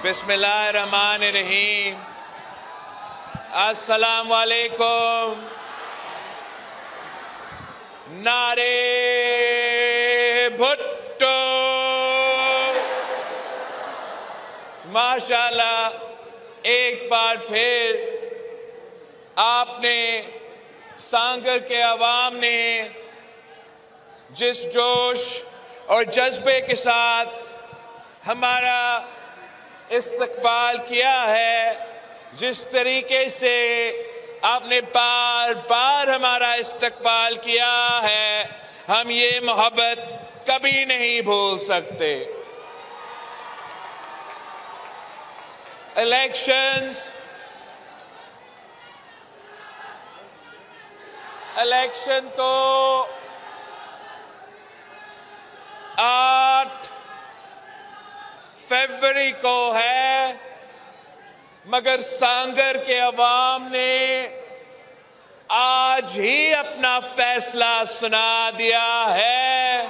बिस्मिल्लाहिर्रहमानिर्रहीम। अस्सलाम वालेकुम। नारे भुट्टो। माशाल्लाह एक बार फिर आपने सांगर के अवाम ने जिस जोश और जज्बे के साथ हमारा इस्तकबाल किया है, जिस तरीके से आपने बार बार हमारा इस्तकबाल किया है, हम ये मोहब्बत कभी नहीं भूल सकते। इलेक्शन तो 8 फरवरी को है, मगर सांगर के अवाम ने आज ही अपना फैसला सुना दिया है।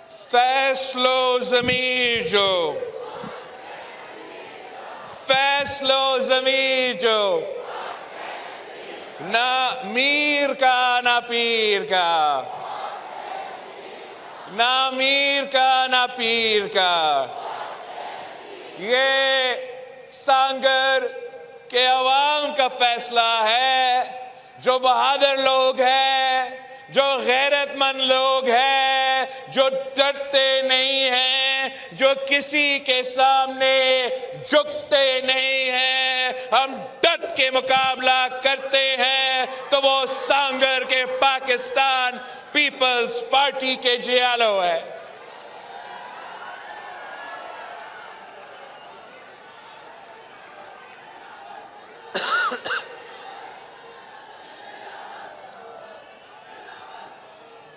फैसलो ज़मीर जो, फैसलो ज़मीर जो, ना मीर का ना पीर का, ना मीर का ना पीर का। ये सांगर के अवाम का फैसला है। जो बहादुर लोग हैं, जो गैरतमंद लोग हैं, जो डरते नहीं हैं, जो किसी के सामने झुकते नहीं हैं, हम डट के मुकाबला करते हैं, तो वो सांगर के पाकिस्तान पीपल्स पार्टी के जियालो है।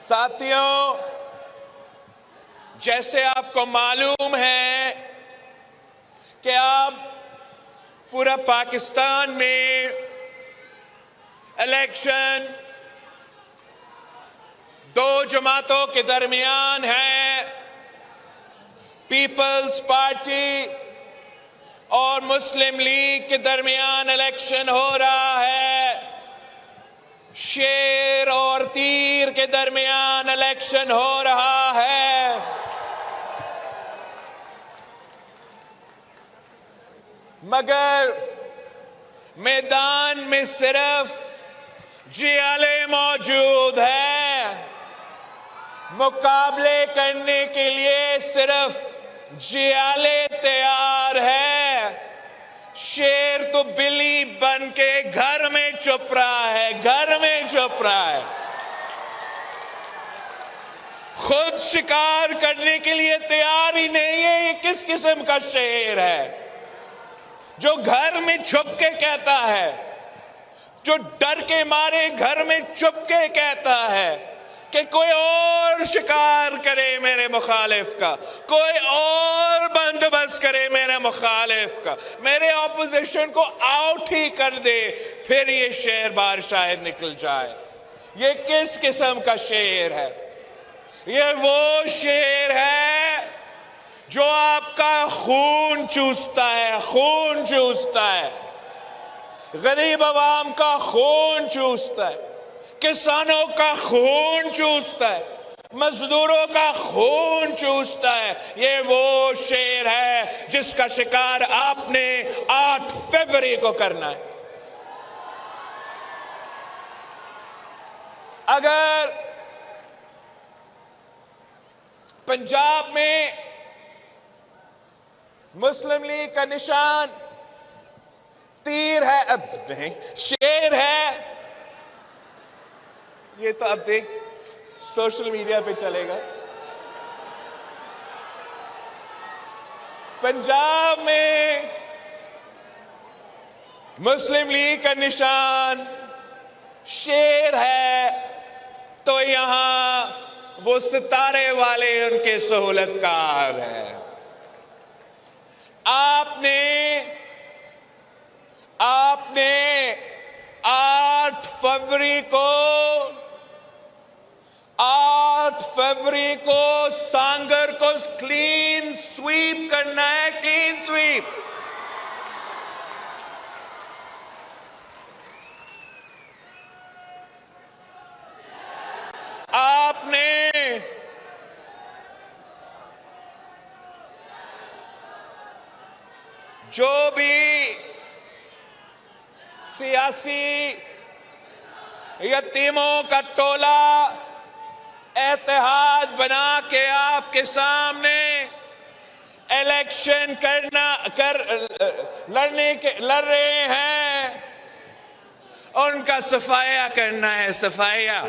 साथियों, जैसे आपको मालूम है कि आप पूरा पाकिस्तान में इलेक्शन 2 जमातों के दरमियान है। पीपल्स पार्टी और मुस्लिम लीग के दरमियान इलेक्शन हो रहा है। शेर और तीर के दरमियान इलेक्शन हो रहा है। मगर मैदान में सिर्फ जियाले मौजूद है। मुकाबले करने के लिए सिर्फ जियाले तैयार है। शेर तो बिल्ली बन के घर में छुप रहा है, घर में छुप रहा है। खुद शिकार करने के लिए तैयार ही नहीं है। ये किस किस्म का शेर है जो घर में छुप के कहता है, जो डर के मारे घर में छुप के कहता है कि कोई और शिकार करे मेरे मुखालिफ का, कोई और बंदोबस्त करे मेरे मुखालिफ का, मेरे ऑपोजिशन को आउट ही कर दे, फिर ये शेर बाहर शायद निकल जाए। ये किस किस्म का शेर है? ये वो शेर है जो आपका खून चूसता है, खून चूसता है, गरीब आवाम का खून चूसता है, किसानों का खून चूसता है, मजदूरों का खून चूसता है। ये वो शेर है जिसका शिकार आपने 8 फरवरी को करना है। अगर पंजाब में मुस्लिम लीग का निशान तीर है, अब नहीं शेर है, ये तो अब देख सोशल मीडिया पे चलेगा। पंजाब में मुस्लिम लीग का निशान शेर है, तो यहां वो सितारे वाले उनके सहूलतकार हैं। आपने 8 फरवरी को 8 फरवरी को सांगर को क्लीन स्वीप करना है, क्लीन स्वीप। आपने जो भी सियासी यतीमों का टोला इत्तेहाद बना के आपके सामने इलेक्शन लड़ रहे हैं, उनका सफाया करना है, सफाया।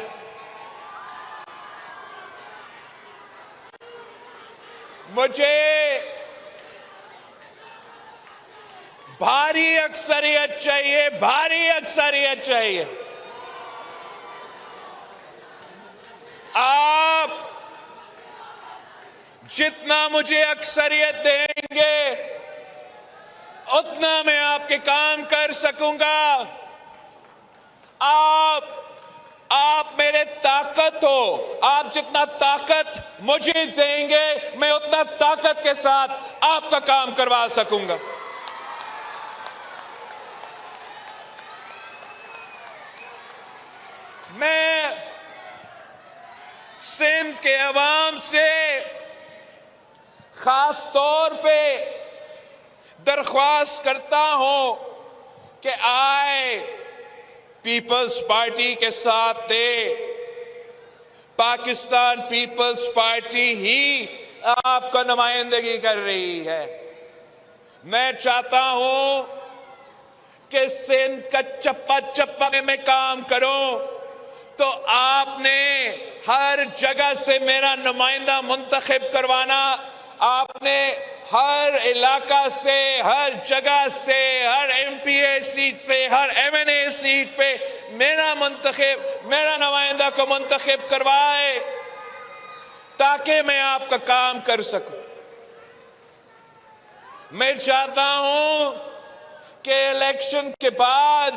मुझे भारी अक्सरियत चाहिए, भारी अक्सरियत चाहिए। आप जितना मुझे अक्सरियत देंगे उतना मैं आपके काम कर सकूंगा। आप मेरे ताकत हो, आप जितना ताकत मुझे देंगे मैं उतना ताकत के साथ आपका काम करवा सकूंगा। मैं सिंध के अवाम से खास तौर पे दरख्वास्त करता हूं कि आए पीपल्स पार्टी के साथ दे। पाकिस्तान पीपल्स पार्टी ही आपका नुमाइंदगी कर रही है। मैं चाहता हूं कि सिंध का चप्पा चप्पा में मैं काम करूं, तो आपने हर जगह से मेरा नुमाइंदा मुंतखब करवाना। आपने हर इलाका से, हर जगह से, हर एमपीए सीट से, हर एमएनए सीट पे मेरा नुमाइंदा को मुंतखब करवाए ताकि मैं आपका काम कर सकूं। मैं चाहता हूं कि इलेक्शन के बाद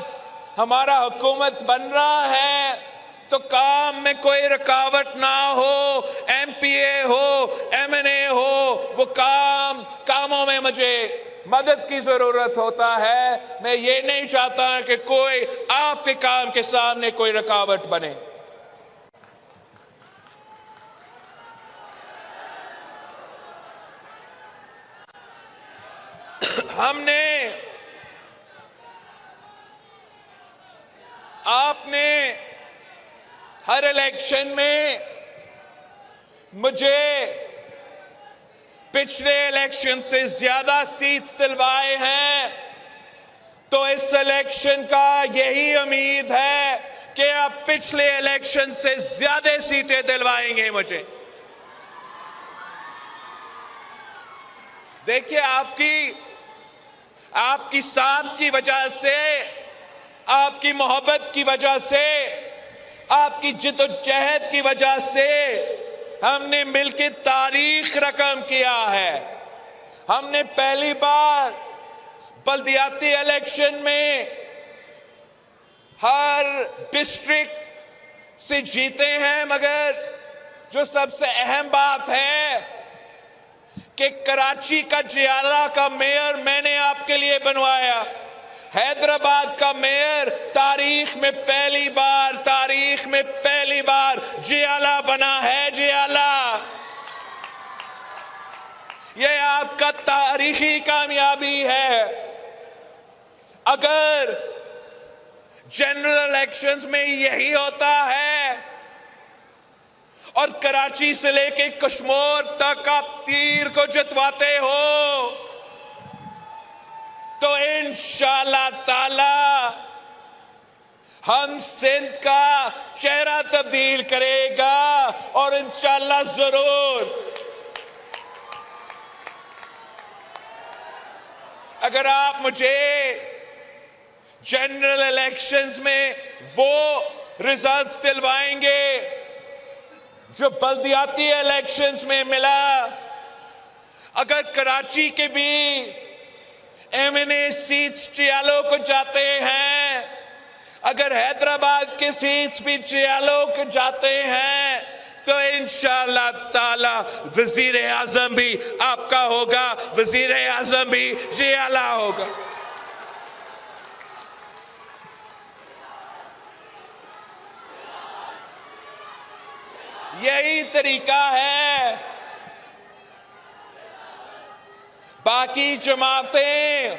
हमारा हुकूमत बन रहा है तो काम में कोई रुकावट ना हो, एमपीए हो, एमएनए हो, वो कामों में मुझे मदद की जरूरत होता है। मैं ये नहीं चाहता कि कोई आपके काम के सामने कोई रुकावट बने। आपने हर इलेक्शन में मुझे पिछले इलेक्शन से ज्यादा सीट्स दिलवाए हैं, तो इस इलेक्शन का यही उम्मीद है कि आप पिछले इलेक्शन से ज्यादा सीटें दिलवाएंगे मुझे। देखिए, आपकी साथ की वजह से, आपकी मोहब्बत की वजह से, आपकी जिद्दोजहद की वजह से हमने मिलकर तारीख रकम किया है। हमने पहली बार बल्दियाती इलेक्शन में हर डिस्ट्रिक्ट से जीते हैं, मगर जो सबसे अहम बात है कि कराची का जियाला का मेयर मैंने आपके लिए बनवाया। हैदराबाद का मेयर तारीख में पहली बार जियाला बना है, जियाला। यह आपका तारीखी कामयाबी है। अगर जनरल इलेक्शंस में यही होता है और कराची से लेके कश्मीर तक आप तीर को जितवाते हो, तो इंशाअल्लाह ताला हम सिंध का चेहरा तब्दील करेगा। और इंशाअल्लाह जरूर, अगर आप मुझे जनरल इलेक्शंस में वो रिजल्ट्स दिलवाएंगे जो बल्दियाती इलेक्शंस में मिला, अगर कराची के भी एमएनए सीट्स जियालो को जाते हैं, अगर हैदराबाद के सीट्स भी जियालो को जाते हैं, तो इंशाअल्लाह ताला वजीर आजम भी आपका होगा, वजीर आजम भी जियाला होगा। यही तरीका है। बाकी जमातें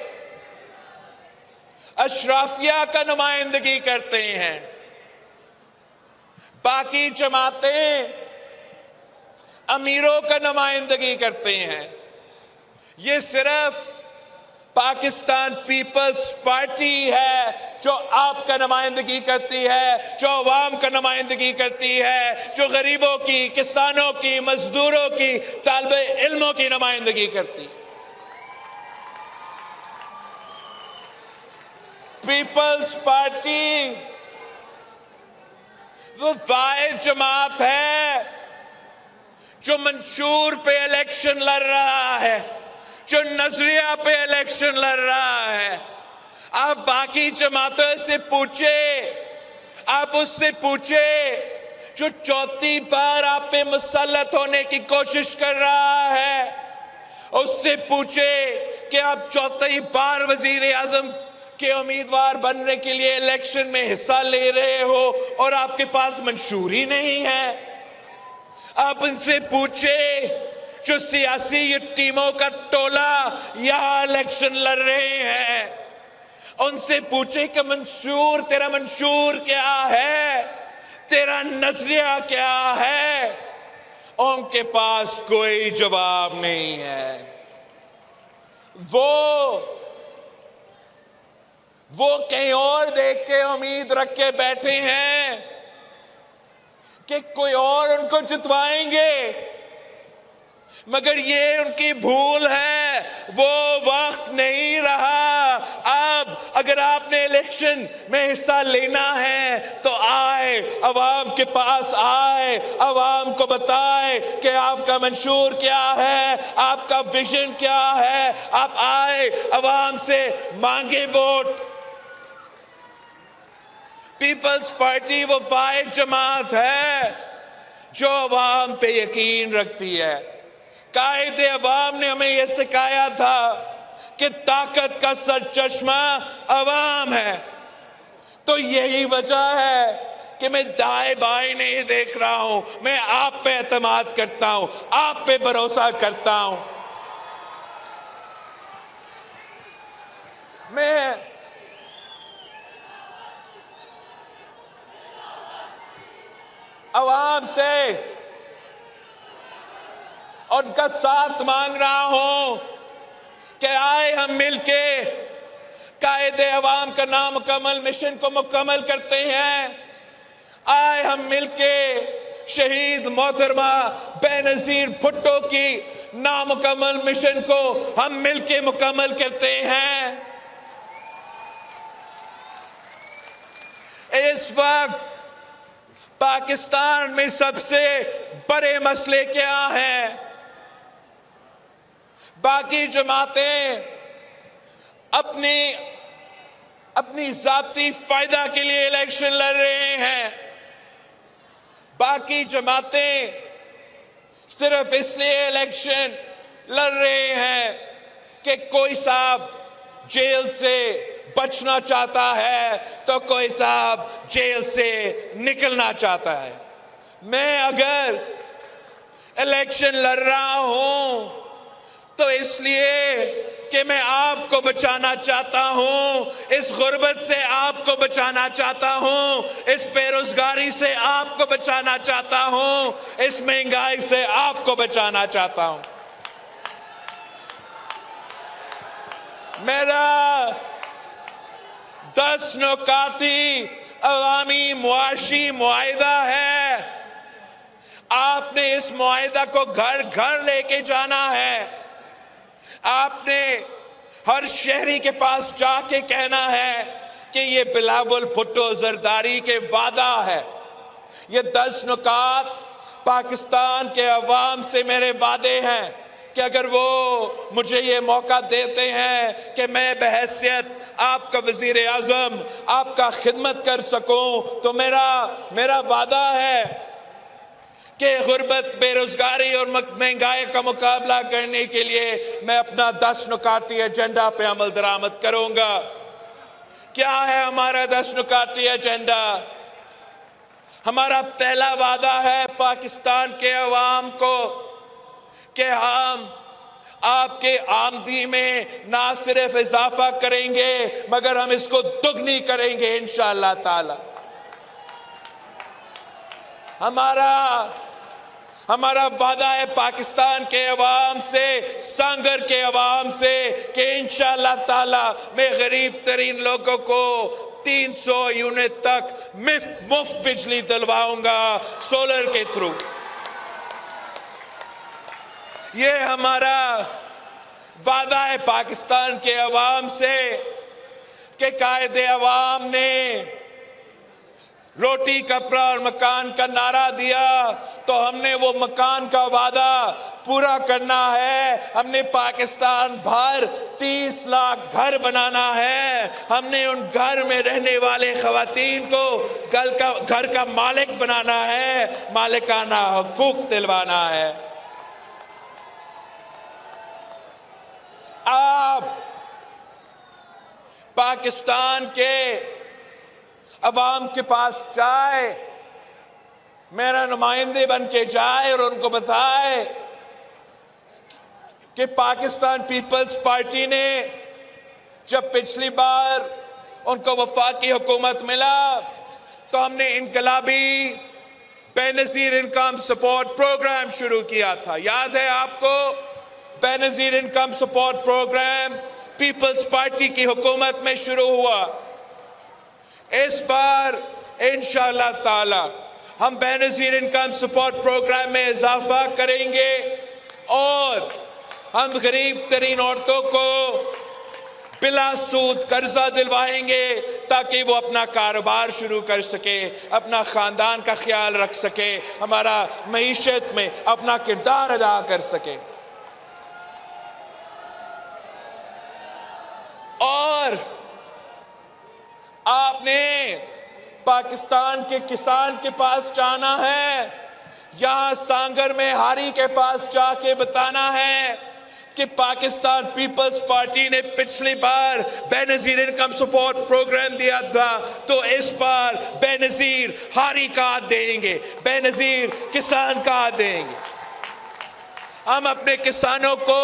अशराफिया का नुमाइंदगी करते हैं, बाकी जमातें अमीरों का नुमाइंदगी करते हैं। ये सिर्फ पाकिस्तान पीपल्स पार्टी है जो आपका नुमाइंदगी करती है, जो अवाम का नुमाइंदगी करती है, जो गरीबों की, किसानों की, मजदूरों की, तालिबे इल्मों की नुमाइंदगी करती है। पीपल्स पार्टी वो वाहिद जमात है जो मंशूर पे इलेक्शन लड़ रहा है, जो नजरिया पे इलेक्शन लड़ रहा है। आप बाकी जमातों से पूछे, आप उससे पूछे जो चौथी बार आप पे मुसल्लत होने की कोशिश कर रहा है, उससे पूछे कि आप चौथी बार वजीर आजम के उम्मीदवार बनने के लिए इलेक्शन में हिस्सा ले रहे हो और आपके पास मंशूरी नहीं है। आप उनसे पूछे जो सियासी टीमों का टोला यहां इलेक्शन लड़ रहे हैं, उनसे पूछे कि मंशूर, तेरा मंशूर क्या है, तेरा नजरिया क्या है। उनके पास कोई जवाब नहीं है। वो कहीं और देख के उम्मीद रख के बैठे हैं कि कोई और उनको जितवाएंगे, मगर ये उनकी भूल है। वो वक्त नहीं रहा। अब अगर आपने इलेक्शन में हिस्सा लेना है तो आए, अवाम के पास आए, अवाम को बताए कि आपका मंशूर क्या है, आपका विजन क्या है। आप आए, अवाम से मांगे वोट। पीपल्स पार्टी वो वाहिद जमात है जो अवाम पे यकीन रखती है। कायदे अवाम ने हमें यह सिखाया था कि ताकत का सरचश्मा अवाम है। तो यही वजह है कि मैं दाएं बाएं नहीं देख रहा हूं, मैं आप पे एतमाद करता हूं, आप पे भरोसा करता हूं। मैं अवाम से उनका साथ मांग रहा हूं कि आए हम मिलके कायदे अवाम का नामुकम्मल मिशन को मुकम्मल करते हैं। आए हम मिलके शहीद मोहतरमा बेनजीर भुट्टो की नामुकम्मल मिशन को हम मिलके मुकम्मल करते हैं। इस वक्त पाकिस्तान में सबसे बड़े मसले क्या हैं? बाकी जमातें अपनी जाती फायदा के लिए इलेक्शन लड़ रहे हैं। बाकी जमातें सिर्फ इसलिए इलेक्शन लड़ रहे हैं कि कोई साहब जेल से बचना चाहता है तो कोई साहब जेल से निकलना चाहता है। मैं अगर इलेक्शन लड़ रहा हूं तो इसलिए कि मैं आपको बचाना चाहता हूं, इस गुर्बत से आपको बचाना चाहता हूं, इस बेरोजगारी से आपको बचाना चाहता हूं, इस महंगाई से आपको बचाना चाहता हूं। मेरा 10 नुकाती अवामी मुआशी मुआहिदा है। आपने इस मुआहिदा को घर घर लेके जाना है। आपने हर शहरी के पास जाके कहना है कि ये बिलावल भुट्टो जरदारी के वादा है। ये 10 नुकात पाकिस्तान के अवाम से मेरे वादे हैं कि अगर वो मुझे ये मौका देते हैं कि मैं बहैसियत आपका वजीर आजम आपका खिदमत कर सकूं, तो मेरा वादा है कि गुर्बत, बेरोजगारी और महंगाई का मुकाबला करने के लिए मैं अपना 10 नुकाती एजेंडा पे अमल दरामद करूंगा। क्या है हमारा 10 नुकाती एजेंडा? हमारा पहला वादा है पाकिस्तान के अवाम को कि हम आपके आमदनी में ना सिर्फ इजाफा करेंगे मगर हम इसको दुगनी करेंगे इंशाअल्लाह ताला। हमारा वादा है पाकिस्तान के अवाम से, सांगर के अवाम से कि इंशाअल्लाह ताला मैं गरीब तरीन लोगों को 300 यूनिट तक मुफ्त बिजली दिलवाऊंगा सोलर के थ्रू। ये हमारा वादा है पाकिस्तान के अवाम से कि कायदे अवाम ने रोटी, कपड़ा और मकान का नारा दिया तो हमने वो मकान का वादा पूरा करना है। हमने पाकिस्तान भर 30 लाख घर बनाना है। हमने उन घर में रहने वाले खवातीन को घर का मालिक बनाना है, मालिकाना हुकूक दिलवाना है। आप पाकिस्तान के अवाम के पास जाए, मेरा नुमाइंदे बन के जाए और उनको बताए कि पाकिस्तान पीपल्स पार्टी ने जब पिछली बार उनको वफाकी हुकूमत मिला तो हमने इनकलाबी बेनजीर इनकम सपोर्ट प्रोग्राम शुरू किया था। याद है आपको? Benazir income support programme peoples party की हुकूमत में शुरू हुआ। इस बार इंशाअल्लाह ताला हम बेनजीर इनकम सपोर्ट प्रोग्राम में इजाफा करेंगे और हम गरीब तरीन औरतों को बिला सूद कर्जा दिलवाएंगे ताकि वो अपना कारोबार शुरू कर सके, अपना खानदान का ख्याल रख सके, हमारा मईशत में अपना किरदार अदा कर सके। और आपने पाकिस्तान के किसान के पास जाना है, यहां सांगर में हारी के पास जाके बताना है कि पाकिस्तान पीपल्स पार्टी ने पिछली बार बेनजीर इनकम सपोर्ट प्रोग्राम दिया था तो इस बार बेनजीर हारी कार्ड देंगे, बेनजीर किसान कार्ड देंगे। हम अपने किसानों को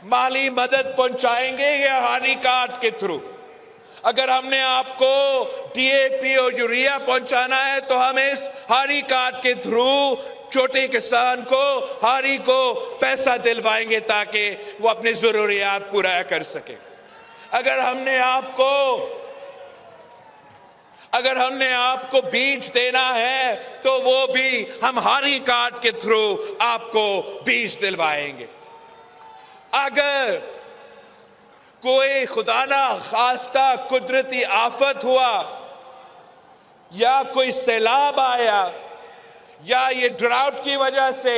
माली मदद पहुंचाएंगे या हारी कार्ड के थ्रू। अगर हमने आपको डीएपी और यूरिया पहुंचाना है तो हम इस हारी कार्ड के थ्रू छोटे किसान को, हारी को पैसा दिलवाएंगे ताकि वो अपनी जरूरियात पूरा कर सके। अगर हमने आपको बीज देना है तो वो भी हम हारी कार्ड के थ्रू आपको बीज दिलवाएंगे। अगर कोई खुदा ना खास्ता कुदरती आफत हुआ या कोई सैलाब आया या ये ड्राउट की वजह से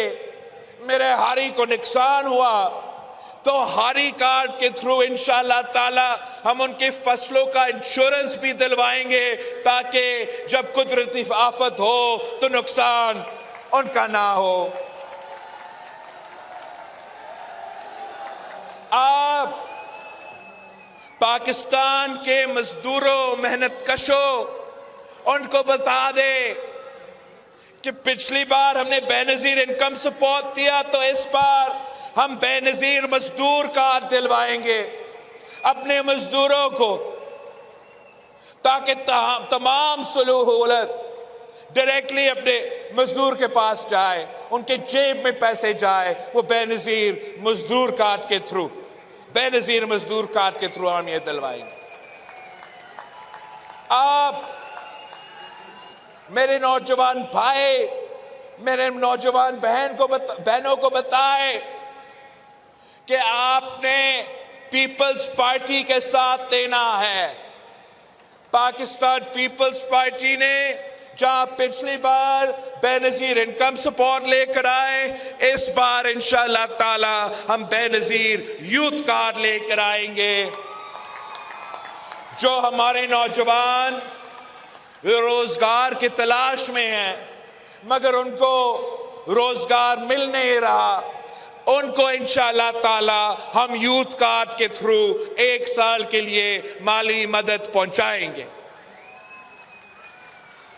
मेरे हारी को नुकसान हुआ तो हारी कार्ड के थ्रू इंशाअल्लाह ताला हम उनके फसलों का इंश्योरेंस भी दिलवाएंगे ताकि जब कुदरती आफत हो तो नुकसान उनका ना हो। आप पाकिस्तान के मजदूरों, मेहनत कशों उनको बता दे कि पिछली बार हमने बेनजीर इनकम सपोर्ट दिया तो इस बार हम बेनजीर मजदूर कार्ड दिलवाएंगे अपने मजदूरों को ताकि तमाम सहूलत डायरेक्टली अपने मजदूर के पास जाए, उनके जेब में पैसे जाए, वो बेनजीर मजदूर कार्ड के थ्रू, बेनजीर मजदूर कार्ड के थ्रू हम ये दिलवाएंगे। आप मेरे नौजवान भाई, मेरे नौजवान बहनों को बताएं कि आपने पीपल्स पार्टी के साथ देना है। पाकिस्तान पीपल्स पार्टी ने जहां पिछली बार बेनजीर इनकम सपोर्ट लेकर आए, इस बार इंशाअल्लाह ताला हम बेनजीर यूथ कार्ड लेकर आएंगे। जो हमारे नौजवान रोजगार की तलाश में हैं, मगर उनको रोजगार मिल नहीं रहा, उनको इंशाअल्लाह ताला हम यूथ कार्ड के थ्रू 1 साल के लिए माली मदद पहुंचाएंगे।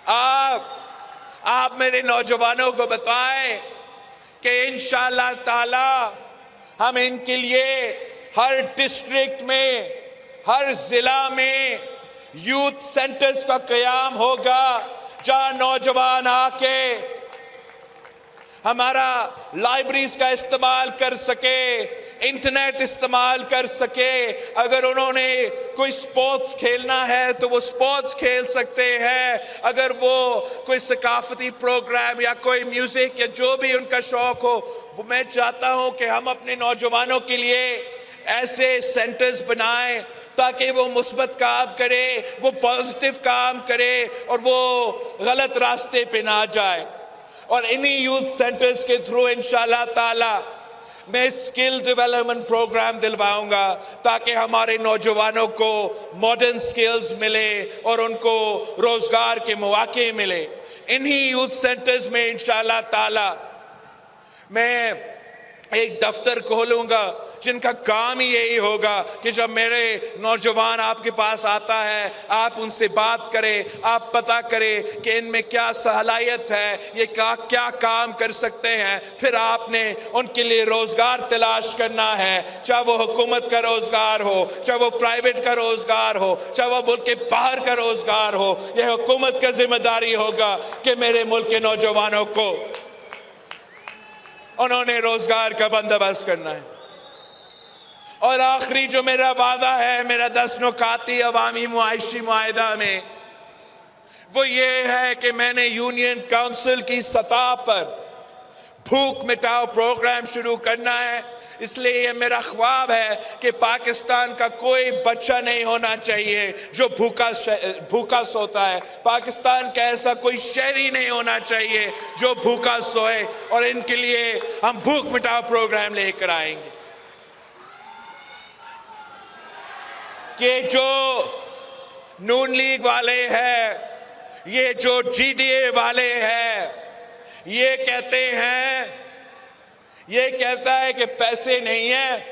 आप मेरे नौजवानों को बताएं कि इंशाअल्लाह ताला हम इनके लिए हर डिस्ट्रिक्ट में, हर जिला में यूथ सेंटर्स का क़याम होगा, जहां नौजवान आके हमारा लाइब्रेरीज का इस्तेमाल कर सके, इंटरनेट इस्तेमाल कर सके। अगर उन्होंने कोई स्पोर्ट्स खेलना है तो वो स्पोर्ट्स खेल सकते हैं। अगर वो कोई सकाफती प्रोग्राम या कोई म्यूजिक या जो भी उनका शौक हो, वो मैं चाहता हूं कि हम अपने नौजवानों के लिए ऐसे सेंटर्स बनाएं ताकि वो मुस्बत काम करे, वो पॉजिटिव काम करे और वो गलत रास्ते पे ना जाए। और इन्हीं यूथ सेंटर्स के थ्रू इंशाअल्लाह ताला मैं स्किल डेवलपमेंट प्रोग्राम दिलवाऊंगा ताकि हमारे नौजवानों को मॉडर्न स्किल्स मिले और उनको रोजगार के मौके मिले। इन्हीं यूथ सेंटर्स में इंशाअल्लाह ताला मैं एक दफ्तर खोलूंगा जिनका काम ही यही होगा कि जब मेरे नौजवान आपके पास आता है, आप उनसे बात करें, आप पता करें कि इनमें क्या सलाहियत है, ये क्या काम कर सकते हैं। फिर आपने उनके लिए रोजगार तलाश करना है, चाहे वो हुकूमत का रोजगार हो, चाहे वो प्राइवेट का रोजगार हो, चाहे वो मुल्क के बाहर का रोजगार हो। यह हुकूमत का जिम्मेदारी होगा कि मेरे मुल्क के नौजवानों को उन्होंने रोजगार का बंदोबस्त करना है। और आखिरी जो मेरा वादा है, मेरा 10 नुकाती अवामी मुआइशी मुआहिदा में, वो ये है कि मैंने यूनियन काउंसिल की सतह पर भूख मिटाओ प्रोग्राम शुरू करना है। इसलिए ये मेरा ख्वाब है कि पाकिस्तान का कोई बच्चा नहीं होना चाहिए जो भूखा सोता है। पाकिस्तान का ऐसा कोई शहरी नहीं होना चाहिए जो भूखा सोए। और इनके लिए हम भूख मिटाओ प्रोग्राम लेकर आएंगे कि जो नून लीग वाले हैं, ये जो GDA वाले हैं, ये कहता है कि पैसे नहीं है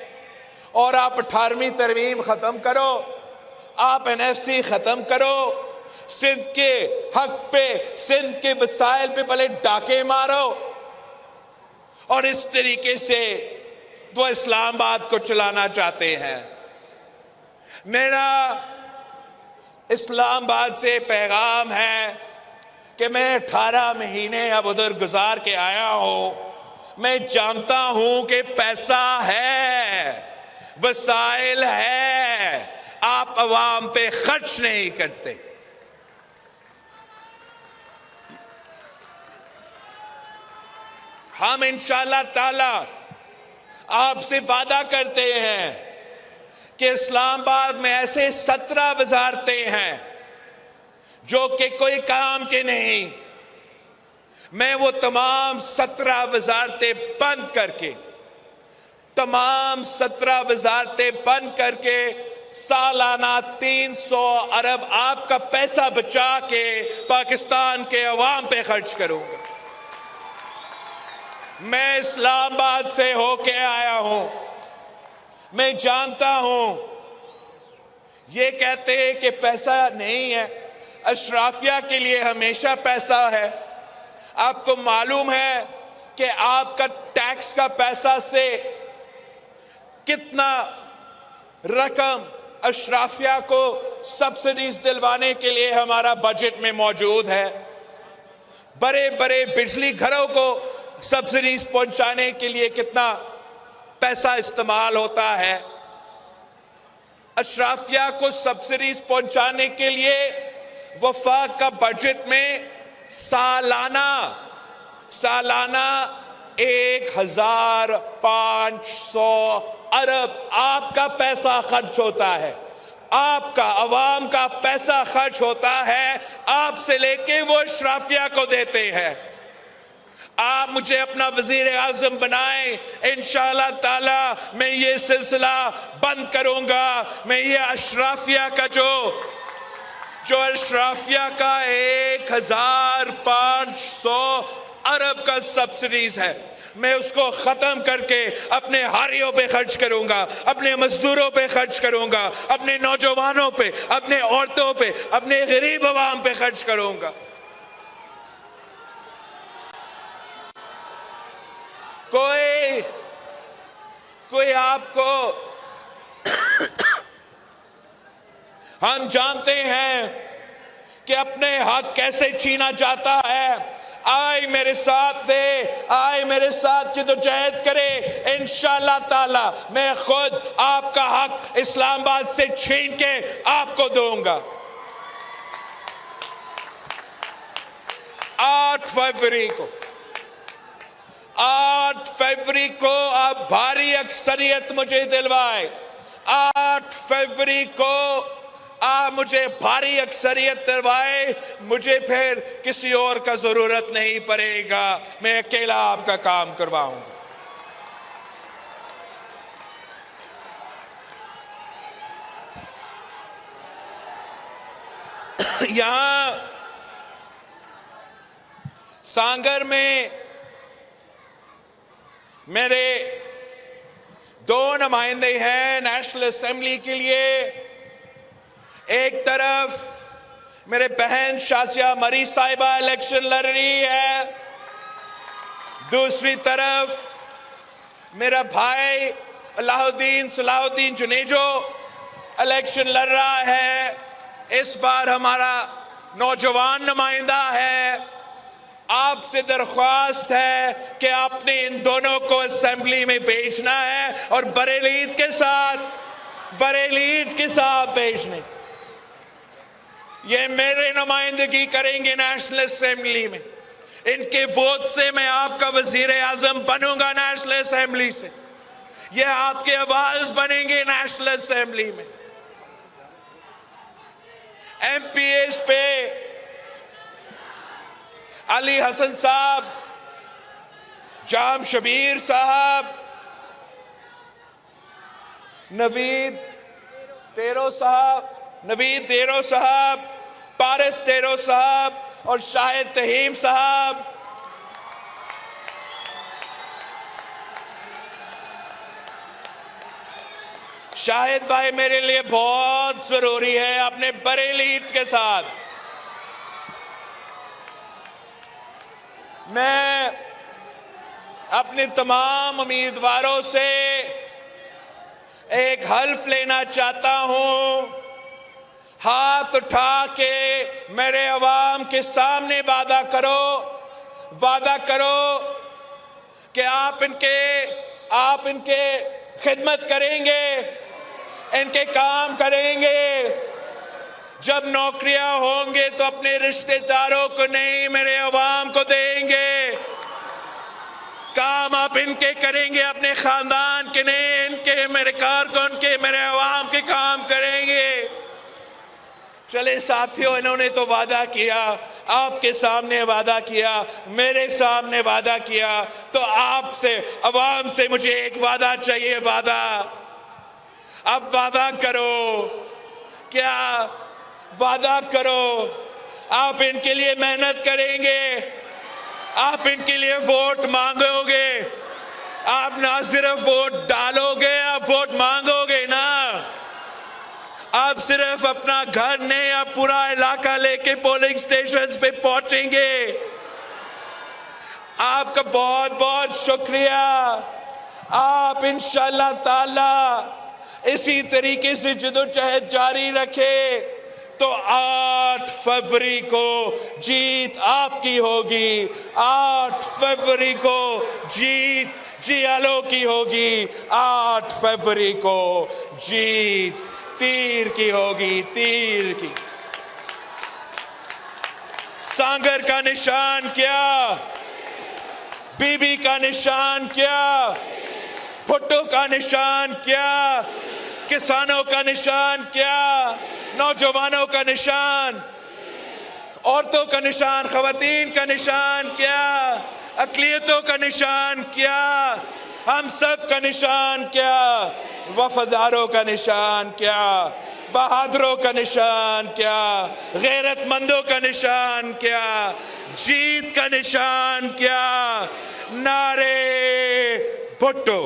और आप 18वीं तरमीम खत्म करो, आप NFC खत्म करो, सिंध के हक पे, सिंध के वसाइल पे भले डाके मारो। और इस तरीके से वो इस्लामाबाद को चलाना चाहते हैं। मेरा इस्लामाबाद से पैगाम है कि मैं 18 महीने अब उधर गुजार के आया हूं। मैं जानता हूं कि पैसा है, वसाइल है, आप अवाम पे खर्च नहीं करते। हम इंशाअल्लाह ताला आपसे वादा करते हैं कि इस्लामाबाद में ऐसे 17 वजारतें हैं जो कि कोई काम के नहीं। मैं वो तमाम 17 वजारतें बंद करके, सालाना 300 अरब आपका पैसा बचा के पाकिस्तान के अवाम पे खर्च करूंगा। मैं इस्लामाबाद से होके आया हूं, मैं जानता हूं। ये कहते हैं कि पैसा नहीं है, अशराफिया के लिए हमेशा पैसा है। आपको मालूम है कि आपका टैक्स का पैसा से कितना रकम अशराफिया को सब्सिडीज दिलवाने के लिए हमारा बजट में मौजूद है। बड़े बड़े बिजली घरों को सब्सिडीज पहुंचाने के लिए कितना पैसा इस्तेमाल होता है। अशराफिया को सब्सिडीज पहुंचाने के लिए वफाक का बजट में सालाना 1500 अरब आपका पैसा खर्च होता है। आपका अवाम का पैसा खर्च होता है, आपसे लेके वो अशराफिया को देते हैं। आप मुझे अपना वजीर आजम बनाएं, इंशाअल्लाह ताला मैं ये सिलसिला बंद करूंगा। मैं ये अशराफिया का जो अशराफिया का 1500 अरब का सब्सिडीज है, मैं उसको खत्म करके अपने हारियों पे खर्च करूंगा, अपने मजदूरों पे खर्च करूंगा, अपने नौजवानों पे, अपने औरतों पे, अपने गरीब अवाम पे खर्च करूंगा। कोई आपको हम जानते हैं कि अपने हक कैसे छीना जाता है। आए मेरे साथ दे, आए मेरे साथ जिद्दोजहद करे, इंशाअल्लाह ताला मैं खुद आपका हक इस्लामाबाद से छीन के आपको दूंगा। 8 फरवरी को आप भारी अक्सरियत मुझे दिलवाए। 8 फरवरी को आप मुझे भारी अक्सरियत दिलवाए, मुझे फिर किसी और का जरूरत नहीं पड़ेगा, मैं अकेला आपका काम करवाऊंगा। यहां सांगर में मेरे 2 नुमाइंदे हैं नेशनल असेंबली के लिए। एक तरफ मेरे बहन शाजिया मरी साहिबा इलेक्शन लड़ रही है, दूसरी तरफ मेरा भाई अलाउद्दीन सलाहुद्दीन जुनेजो इलेक्शन लड़ रहा है। इस बार हमारा नौजवान नुमाइंदा है। आपसे दरख्वास्त है कि आपने इन दोनों को असेंबली में भेजना है और बरेली ईद के साथ भेजने। ये मेरे नुमाइंदगी करेंगे नेशनल असेंबली में। इनके वोट से मैं आपका वजीर आजम बनूंगा नेशनल असेंबली से। ये आपके आवाज बनेंगे नेशनल असेंबली में। एमपीएस पे अली हसन साहब, जाम शबीर साहब, नवीद तेरो साहब, पारिस तेरो साहब और शाहिद तहीम साहब। शाहिद भाई मेरे लिए बहुत जरूरी है अपने बरेली ईद के साथ। मैं अपने तमाम उम्मीदवारों से एक हल्फ लेना चाहता हूं। हाथ उठा के मेरे अवाम के सामने वादा करो कि आप इनके खिदमत करेंगे, इनके काम करेंगे। जब नौकरियां होंगे तो अपने रिश्तेदारों को नहीं, मेरे अवाम को देंगे। काम आप इनके करेंगे, अपने खानदान के नहीं, इनके, मेरे कारकुन के, मेरे अवाम के काम करेंगे। चले साथियों, इन्होंने तो वादा किया, आपके सामने वादा किया, मेरे सामने वादा किया, तो आपसे, अवाम से मुझे एक वादा चाहिए। अब वादा करो, क्या वादा करो आप इनके लिए मेहनत करेंगे, आप इनके लिए वोट मांगोगे। आप ना सिर्फ वोट डालोगे, आप वोट मांगोगे ना। आप सिर्फ अपना घर नहीं, आप पूरा इलाका लेके पोलिंग स्टेशंस पे पहुंचेंगे। आपका बहुत बहुत शुक्रिया। आप इंशाअल्लाह ताला इसी तरीके से जद्दोजहद जारी रखे तो 8 फरवरी को जीत आपकी होगी। 8 फरवरी को जीत जियालो की होगी। 8 फरवरी को जीत तीर की होगी, तीर की। सांगर का निशान क्या, बीबी का निशान क्या, भुट्टो का निशान क्या, किसानों का निशान क्या, नौजवानों का निशान, औरतों का निशान, खवातीन का निशान क्या, अक़लियतों का निशान क्या, हम सब का निशान क्या, वफादारों का निशान क्या, बहादुरों का निशान क्या, गैरतमंदों का निशान क्या, जीत का निशान क्या, नारे भुट्टो।